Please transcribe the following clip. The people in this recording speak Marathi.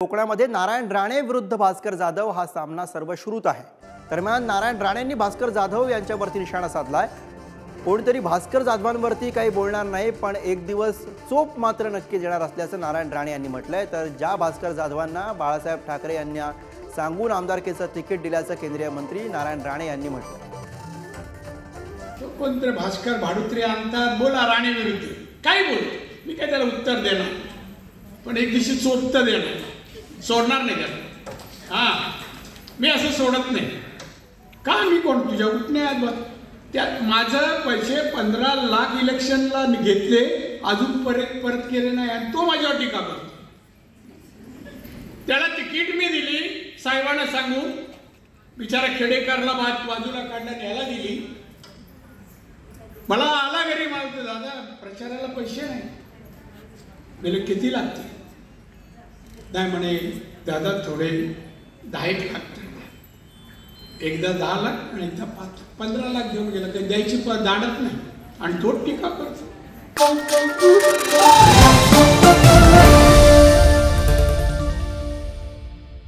कोकणामध्ये नारायण राणे विरुद्ध भास्कर जाधव हा सामना सर्वश्रुत आहे। दरम्यान नारायण राणेंनी भास्कर जाधव यांच्यावरती निशाणा साधलाय। कोणतरी भास्कर जाधवांवरती काही बोलणार नाही, पण एक दिवस चोप मात्र नक्की देणार असल्याचं नारायण राणे यांनी म्हटलंय। तर ज्या भास्कर जाधवांना बाळासाहेब ठाकरे यांना सांगून आमदारकीचं तिकीट दिल्याचं केंद्रीय मंत्री नारायण राणे यांनी म्हटलं। कोणतरी भास्कर भाडुत्रे आणतात, बोला राणे विरुद्ध काय बोलतो, मी काय त्याला उत्तर देणार, पण एक दिवशी चोपतं देणार, सोडणार नाही त्याला। हां, मी असं सोडत नाही का, मी कोण तुझ्या उठण्यात बघ, त्यात माझं पैसे 15 लाख इलेक्शनला घेतले, अजून परत केले नाही आणि तो माझ्यावर टीका करतो। त्याला तिकीट मी दिली साहेबांना सांगून, बिचारा खेडेकरला बाजूला काढण्यात याला दिली। मला आला घरी, मला दादा प्रचाराला पैसे नाही, मला किती लागते? नाही म्हणे दादा थोडे 10 लाख, एकदा 10 लाख आणि एकदा 15 लाख घेऊन गेला, काही द्यायची दाडत नाही आणि तो टीका करतो।